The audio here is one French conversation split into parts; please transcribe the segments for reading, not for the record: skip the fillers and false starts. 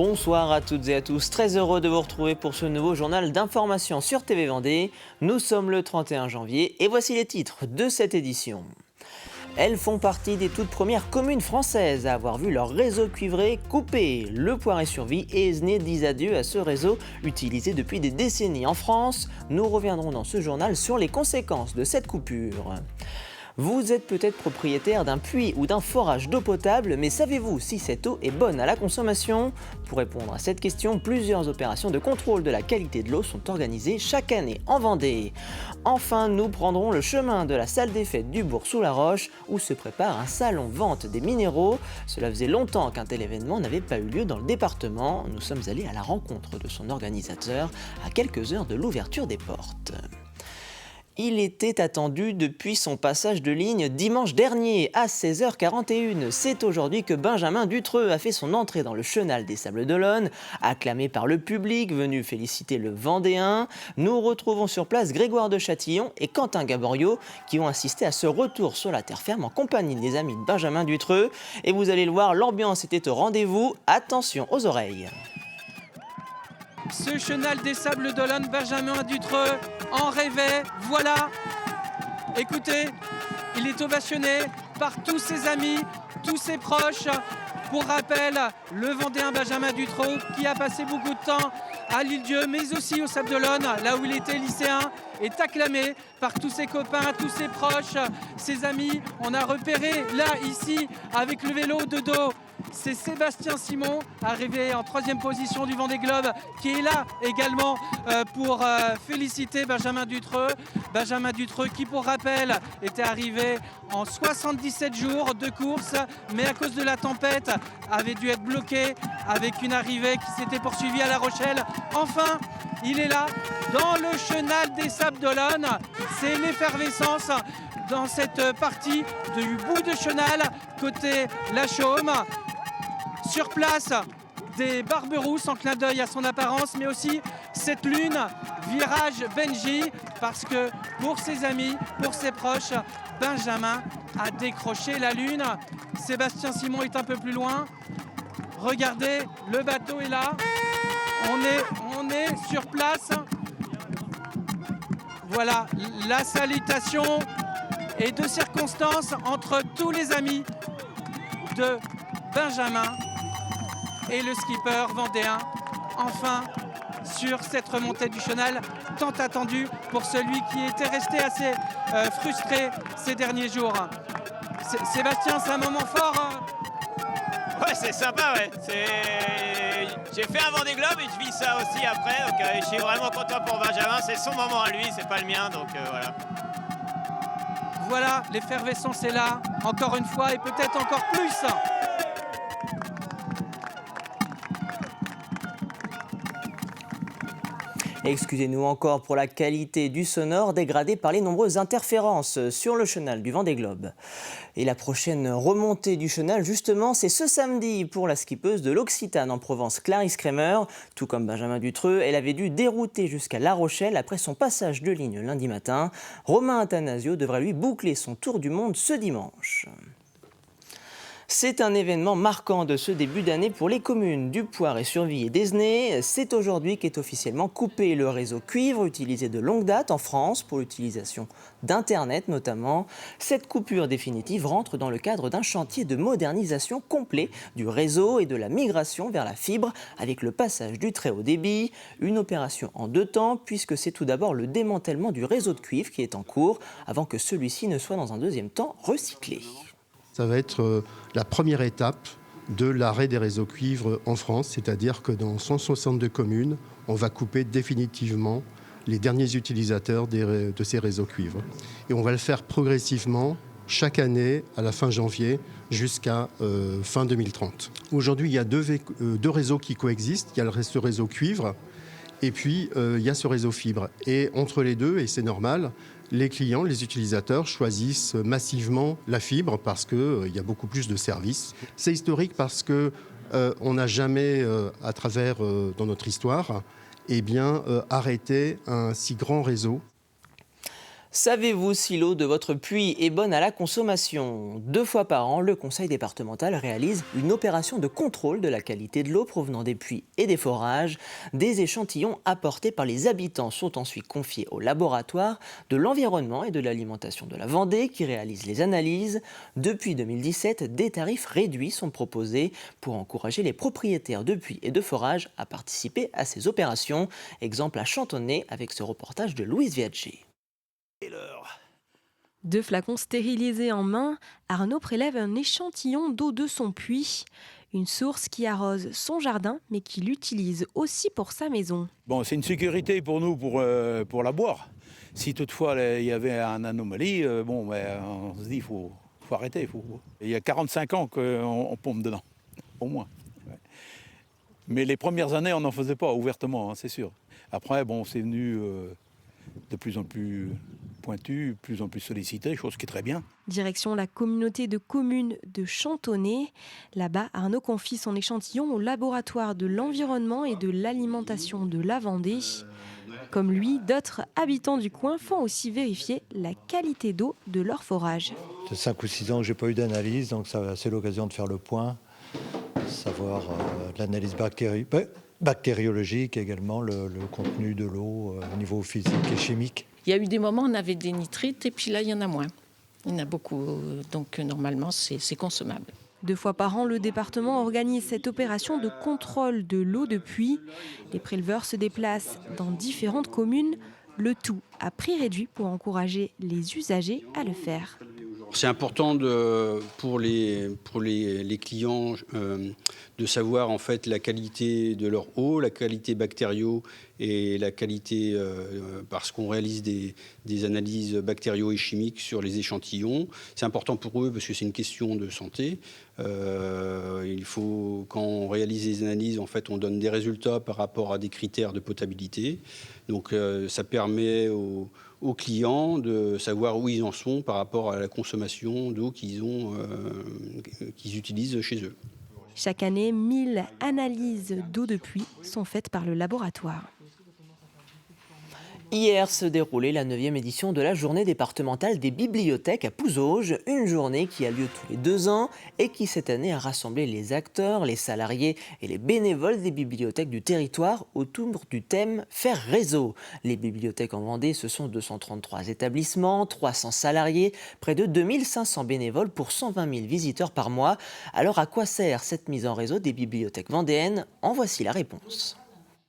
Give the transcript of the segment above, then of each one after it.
Bonsoir à toutes et à tous, très heureux de vous retrouver pour ce nouveau journal d'information sur TV Vendée. Nous sommes le 31 janvier et voici les titres de cette édition. Elles font partie des toutes premières communes françaises à avoir vu leur réseau cuivré coupé. Le Poiré-sur-Vie et Esnay disent adieu à ce réseau utilisé depuis des décennies en France. Nous reviendrons dans ce journal sur les conséquences de cette coupure. Vous êtes peut-être propriétaire d'un puits ou d'un forage d'eau potable, mais savez-vous si cette eau est bonne à la consommation? Pour répondre à cette question, plusieurs opérations de contrôle de la qualité de l'eau sont organisées chaque année en Vendée. Enfin, nous prendrons le chemin de la salle des fêtes du Bourg-sous-la-Roche, où se prépare un salon vente des minéraux. Cela faisait longtemps qu'un tel événement n'avait pas eu lieu dans le département. Nous sommes allés à la rencontre de son organisateur à quelques heures de l'ouverture des portes. Il était attendu depuis son passage de ligne dimanche dernier à 16h41. C'est aujourd'hui que Benjamin Dutreux a fait son entrée dans le chenal des Sables d'Olonne, acclamé par le public venu féliciter le Vendéen. Nous retrouvons sur place Grégoire de Châtillon et Quentin Gaboriau qui ont assisté à ce retour sur la terre ferme en compagnie des amis de Benjamin Dutreux. Et vous allez le voir, l'ambiance était au rendez-vous. Attention aux oreilles. Ce chenal des Sables d'Olonne, Benjamin Dutreux en rêvait, voilà. Écoutez, il est ovationné par tous ses amis, tous ses proches. Pour rappel, le Vendéen Benjamin Dutreux qui a passé beaucoup de temps à l'Île-Dieu, mais aussi aux Sables d'Olonne, là où il était lycéen, est acclamé par tous ses copains, tous ses proches, ses amis. On a repéré là, ici, avec le vélo de dos, c'est Sébastien Simon, arrivé en 3e position du Vendée Globe, qui est là également pour féliciter Benjamin Dutreux. Benjamin Dutreux qui, pour rappel, était arrivé en 77 jours de course, mais à cause de la tempête, avait dû être bloqué avec une arrivée qui s'était poursuivie à La Rochelle. Enfin, il est là, dans le chenal des Sables d'Olonne. C'est l'effervescence dans cette partie du bout de chenal, côté La Chaume. Sur place, des barberousses en clin d'œil à son apparence, mais aussi cette lune, virage Benji, parce que pour ses amis, pour ses proches, Benjamin a décroché la lune. Sébastien Simon est un peu plus loin. Regardez, le bateau est là. On est sur place. Voilà, la salutation et de circonstances entre tous les amis de Benjamin et le skipper vendéen, enfin sur cette remontée du chenal tant attendue pour celui qui était resté assez frustré ces derniers jours. Sébastien, c'est un moment fort. Ouais, c'est sympa, ouais. J'ai fait un Vendée Globe et je vis ça aussi après, donc je suis vraiment content pour Benjamin. C'est son moment à lui, c'est pas le mien, donc voilà. Voilà, l'effervescence est là, encore une fois, et peut-être encore plus. Excusez-nous encore pour la qualité du sonore dégradée par les nombreuses interférences sur le chenal du Vendée Globe. Et la prochaine remontée du chenal, justement, c'est ce samedi pour la skippeuse de l'Occitane en Provence, Clarisse Kremer. Tout comme Benjamin Dutreux, elle avait dû dérouter jusqu'à La Rochelle après son passage de ligne lundi matin. Romain Athanasio devrait lui boucler son tour du monde ce dimanche. C'est un événement marquant de ce début d'année pour les communes du Poiré-sur-Vie et d'Esnay. C'est aujourd'hui qu'est officiellement coupé le réseau cuivre utilisé de longue date en France pour l'utilisation d'Internet notamment. Cette coupure définitive rentre dans le cadre d'un chantier de modernisation complet du réseau et de la migration vers la fibre avec le passage du très haut débit. Une opération en 2 temps puisque c'est tout d'abord le démantèlement du réseau de cuivre qui est en cours avant que celui-ci ne soit dans un deuxième temps recyclé. Ça va être la première étape de l'arrêt des réseaux cuivre en France, c'est-à-dire que dans 162 communes, on va couper définitivement les derniers utilisateurs de ces réseaux cuivre. Et on va le faire progressivement chaque année à la fin janvier jusqu'à fin 2030. Aujourd'hui, il y a deux réseaux qui coexistent. Il y a ce réseau cuivre et puis il y a ce réseau fibre. Et entre les deux, et c'est normal, les clients, les utilisateurs choisissent massivement la fibre parce qu'il y a beaucoup plus de services. C'est historique parce qu'on n'a jamais, dans notre histoire, arrêté un si grand réseau. Savez-vous si l'eau de votre puits est bonne à la consommation? 2 fois par an, le conseil départemental réalise une opération de contrôle de la qualité de l'eau provenant des puits et des forages. Des échantillons apportés par les habitants sont ensuite confiés au laboratoire de l'environnement et de l'alimentation de la Vendée qui réalise les analyses. Depuis 2017, des tarifs réduits sont proposés pour encourager les propriétaires de puits et de forages à participer à ces opérations. Exemple à Chantonnay avec ce reportage de Louise Viager. 2 flacons stérilisés en main, Arnaud prélève un échantillon d'eau de son puits. Une source qui arrose son jardin, mais qu'il utilise aussi pour sa maison. Bon, c'est une sécurité pour nous pour la boire. Si toutefois il y avait une anomalie, on se dit il faut arrêter. Il y a 45 ans qu'on pompe dedans, au moins. Ouais. Mais les premières années, on n'en faisait pas ouvertement, c'est sûr. Après, c'est venu de plus en plus pointu, de plus en plus sollicité, chose qui est très bien. Direction la communauté de communes de Chantonnay. Là-bas, Arnaud confie son échantillon au laboratoire de l'environnement et de l'alimentation de la Vendée. Comme lui, d'autres habitants du coin font aussi vérifier la qualité d'eau de leur forage. Ça fait 5 ou 6 ans que je n'ai pas eu d'analyse, donc c'est l'occasion de faire le point, savoir l'analyse bactériologique, également le contenu de l'eau au niveau physique et chimique. Il y a eu des moments où on avait des nitrites et puis là, il y en a moins. Il y en a beaucoup, donc normalement, c'est consommable. 2 fois par an, le département organise cette opération de contrôle de l'eau de puits. Les préleveurs se déplacent dans différentes communes, le tout à prix réduit pour encourager les usagers à le faire. C'est important pour les clients de savoir en fait la qualité de leur eau, la qualité bactério et la qualité parce qu'on réalise des analyses bactério et chimiques sur les échantillons. C'est important pour eux parce que c'est une question de santé. Il faut, quand on réalise les analyses, en fait, on donne des résultats par rapport à des critères de potabilité. Donc ça permet aux clients de savoir où ils en sont par rapport à la consommation d'eau qu'ils utilisent chez eux. Chaque année, 1000 analyses d'eau de puits sont faites par le laboratoire. Hier se déroulait la 9e édition de la journée départementale des bibliothèques à Pouzauges, une journée qui a lieu tous les 2 ans et qui cette année a rassemblé les acteurs, les salariés et les bénévoles des bibliothèques du territoire autour du thème « Faire réseau ». Les bibliothèques en Vendée, ce sont 233 établissements, 300 salariés, près de 2500 bénévoles pour 120 000 visiteurs par mois. Alors à quoi sert cette mise en réseau des bibliothèques vendéennes? En voici la réponse.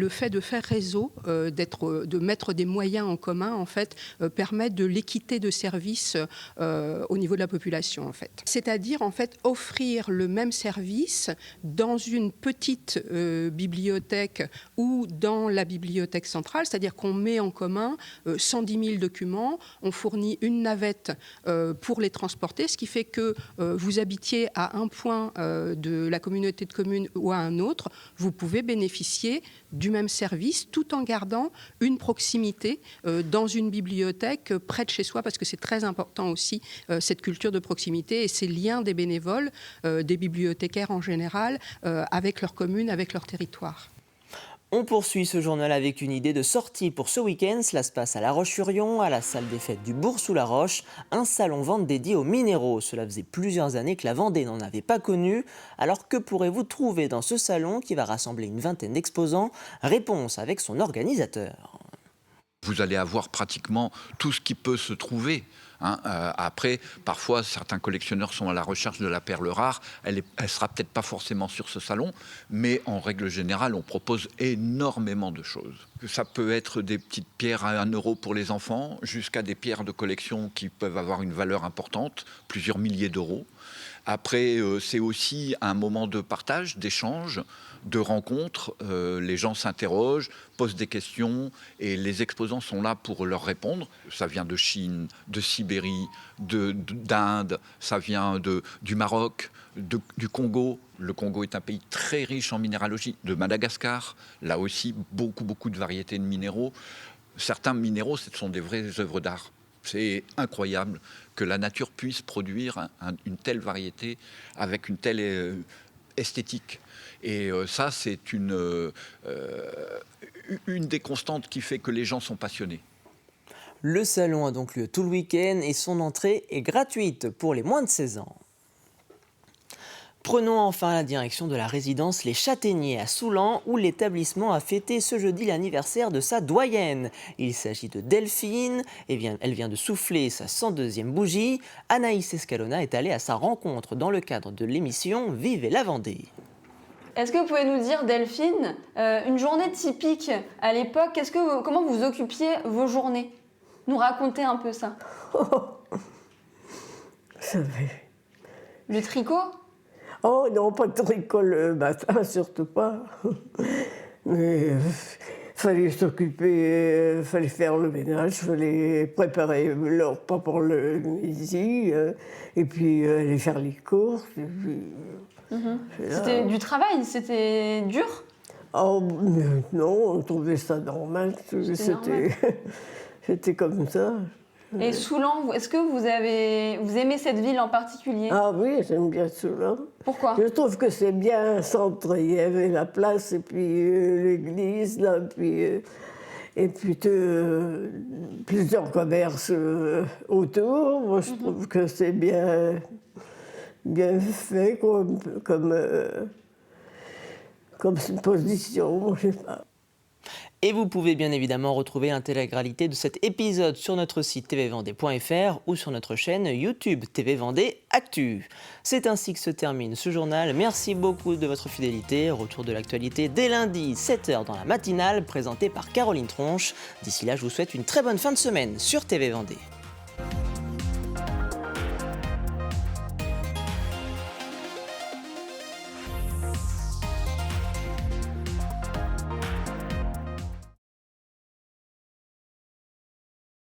Le fait de faire réseau, de mettre des moyens en commun, en fait, permet de l'équité de service au niveau de la population, en fait. C'est-à-dire, en fait, offrir le même service dans une petite bibliothèque ou dans la bibliothèque centrale, c'est-à-dire qu'on met en commun 110 000 documents, on fournit une navette pour les transporter, ce qui fait que vous habitiez à un point de la communauté de communes ou à un autre, vous pouvez bénéficier du même service tout en gardant une proximité dans une bibliothèque près de chez soi parce que c'est très important aussi cette culture de proximité et ces liens des bénévoles, des bibliothécaires en général avec leur commune, avec leur territoire. On poursuit ce journal avec une idée de sortie pour ce week-end. Cela se passe à La Roche-sur-Yon, à la salle des fêtes du Bourg-sous-la-Roche. Un salon-vente dédié aux minéraux. Cela faisait plusieurs années que la Vendée n'en avait pas connu. Alors que pourrez-vous trouver dans ce salon qui va rassembler une vingtaine d'exposants? Réponse avec son organisateur. Vous allez avoir pratiquement tout ce qui peut se trouver. Après, parfois, certains collectionneurs sont à la recherche de la perle rare. Elle sera peut-être pas forcément sur ce salon, mais en règle générale, on propose énormément de choses. Ça peut être des petites pierres à 1 euro pour les enfants, jusqu'à des pierres de collection qui peuvent avoir une valeur importante, plusieurs milliers d'euros. Après, c'est aussi un moment de partage, d'échange, de rencontres. Les gens s'interrogent, posent des questions et les exposants sont là pour leur répondre. Ça vient de Chine, de Sibérie, d'Inde, ça vient du Maroc, du Congo. Le Congo est un pays très riche en minéralogie. De Madagascar, là aussi, beaucoup de variétés de minéraux. Certains minéraux, ce sont des vraies œuvres d'art. C'est incroyable que la nature puisse produire une telle variété avec une telle esthétique. Et ça, c'est une des constantes qui fait que les gens sont passionnés. Le salon a donc lieu tout le week-end et son entrée est gratuite pour les moins de 16 ans. Prenons enfin la direction de la résidence Les Châtaigniers à Soulan, où l'établissement a fêté ce jeudi l'anniversaire de sa doyenne. Il s'agit de Delphine, elle vient de souffler sa 102e bougie. Anaïs Escalona est allée à sa rencontre dans le cadre de l'émission Vivez la Vendée. Est-ce que vous pouvez nous dire, Delphine, une journée typique à l'époque, comment vous occupiez vos journées? Nous raconter un peu ça. Le tricot? Oh non, pas de tricot le matin, surtout pas. Mais fallait s'occuper, fallait faire le ménage, fallait préparer le repas pour le midi, et puis aller faire les courses. Et puis, C'était du travail, c'était dur? Oh non, on trouvait ça normal. C'était comme ça. Et Soulan, est-ce que vous aimez cette ville en particulier? Ah oui, j'aime bien Soulan. Pourquoi? Je trouve que c'est bien centré. Il y avait la place et puis l'église, là, et puis plusieurs commerces autour. Moi, je trouve que c'est bien fait comme position, je sais pas. Et vous pouvez bien évidemment retrouver l'intégralité de cet épisode sur notre site tvvendée.fr ou sur notre chaîne YouTube TV Vendée Actu. C'est ainsi que se termine ce journal. Merci beaucoup de votre fidélité. Retour de l'actualité dès lundi, 7h dans la matinale, présenté par Caroline Tronche. D'ici là, je vous souhaite une très bonne fin de semaine sur TV Vendée.